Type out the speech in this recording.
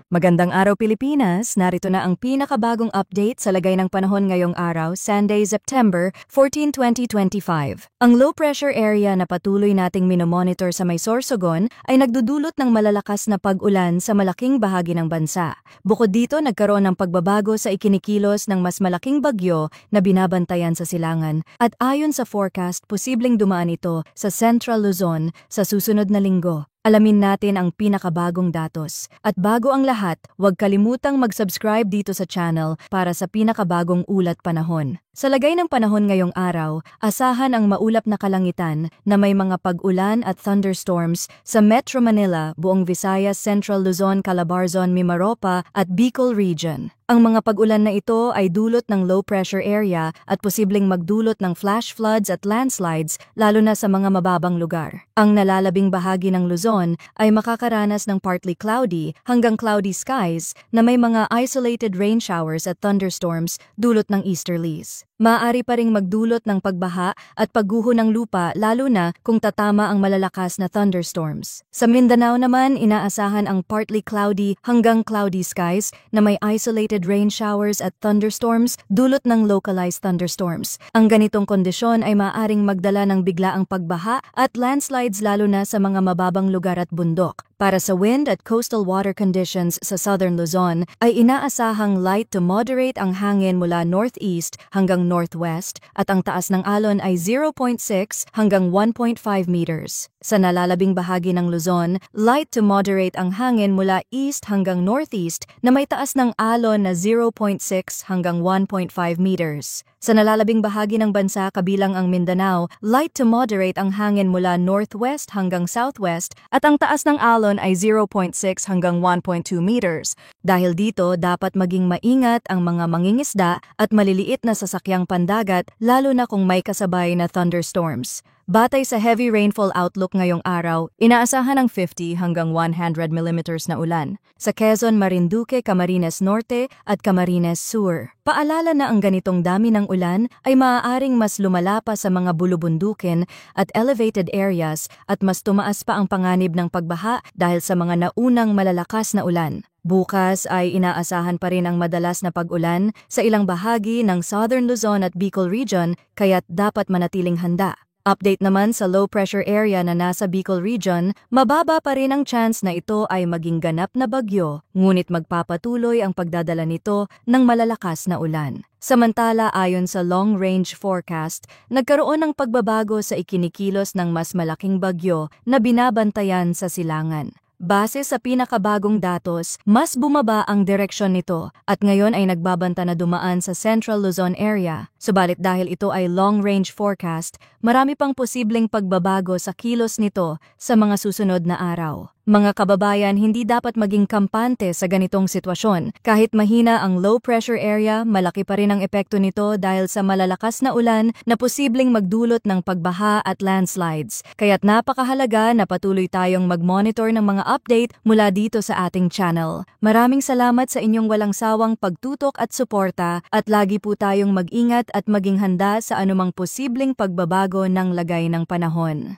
Magandang araw Pilipinas, narito na ang pinakabagong update sa lagay ng panahon ngayong araw, Sunday, September 14, 2025. Ang low pressure area na patuloy nating minomonitor sa may Sorsogon ay nagdudulot ng malalakas na pag-ulan sa malaking bahagi ng bansa. Bukod dito, nagkaroon ng pagbabago sa ikinikilos ng mas malaking bagyo na binabantayan sa silangan at ayon sa forecast, posibleng dumaan ito sa Central Luzon sa susunod na linggo. Alamin natin ang pinakabagong datos. At bago ang lahat, huwag kalimutang mag-subscribe dito sa channel para sa pinakabagong ulat panahon. Sa lagay ng panahon ngayong araw, asahan ang maulap na kalangitan na may mga pag-ulan at thunderstorms sa Metro Manila, buong Visayas, Central Luzon, Calabarzon, Mimaropa at Bicol Region. Ang mga pag-ulan na ito ay dulot ng low pressure area at posibleng magdulot ng flash floods at landslides lalo na sa mga mababang lugar. Ang nalalabing bahagi ng Luzon ay makakaranas ng partly cloudy hanggang cloudy skies na may mga isolated rain showers at thunderstorms dulot ng easterlies. Maaari pa ring magdulot ng pagbaha at pagguho ng lupa lalo na kung tatama ang malalakas na thunderstorms. Sa Mindanao naman, inaasahan ang partly cloudy hanggang cloudy skies na may isolated rain showers at thunderstorms dulot ng localized thunderstorms. Ang ganitong kondisyon ay maaaring magdala ng biglaang pagbaha at landslides lalo na sa mga mababang lugar at bundok. Para sa wind at coastal water conditions sa Southern Luzon, ay inaasahang light to moderate ang hangin mula northeast hanggang northwest at ang taas ng alon ay 0.6 hanggang 1.5 meters. Sa nalalabing bahagi ng Luzon, light to moderate ang hangin mula east hanggang northeast na may taas ng alon na 0.6 hanggang 1.5 meters. Sa nalalabing bahagi ng bansa kabilang ang Mindanao, light to moderate ang hangin mula northwest hanggang southwest at ang taas ng alon ay 0.6 hanggang 1.2 meters. Dahil dito, dapat maging maingat ang mga mangingisda at maliliit na sasakyang pandagat lalo na kung may kasabay na thunderstorms. Batay sa heavy rainfall outlook ngayong araw, inaasahan ang 50 hanggang 100 millimeters na ulan sa Quezon, Marinduque, Camarines Norte at Camarines Sur. Paalala na ang ganitong dami ng ulan ay maaaring mas lumala pa sa mga bulubundukin at elevated areas at mas tumaas pa ang panganib ng pagbaha dahil sa mga naunang malalakas na ulan. Bukas ay inaasahan pa rin ang madalas na pag-ulan sa ilang bahagi ng Southern Luzon at Bicol Region kaya't dapat manatiling handa. Update naman sa low pressure area na nasa Bicol Region, mababa pa rin ang chance na ito ay maging ganap na bagyo, ngunit magpapatuloy ang pagdadala nito ng malalakas na ulan. Samantala, ayon sa long-range forecast, nagkaroon ng pagbabago sa ikinikilos ng mas malaking bagyo na binabantayan sa silangan. Base sa pinakabagong datos, mas bumaba ang direksyon nito at ngayon ay nagbabanta na dumaan sa Central Luzon area. Subalit dahil ito ay long-range forecast, marami pang posibleng pagbabago sa kilos nito sa mga susunod na araw. Mga kababayan, hindi dapat maging kampante sa ganitong sitwasyon. Kahit mahina ang low pressure area, malaki pa rin ang epekto nito dahil sa malalakas na ulan na posibleng magdulot ng pagbaha at landslides. Kaya't napakahalaga na patuloy tayong mag-monitor ng mga update mula dito sa ating channel. Maraming salamat sa inyong walang sawang pagtutok at suporta at lagi po tayong mag-ingat at maging handa sa anumang posibleng pagbabago ng lagay ng panahon.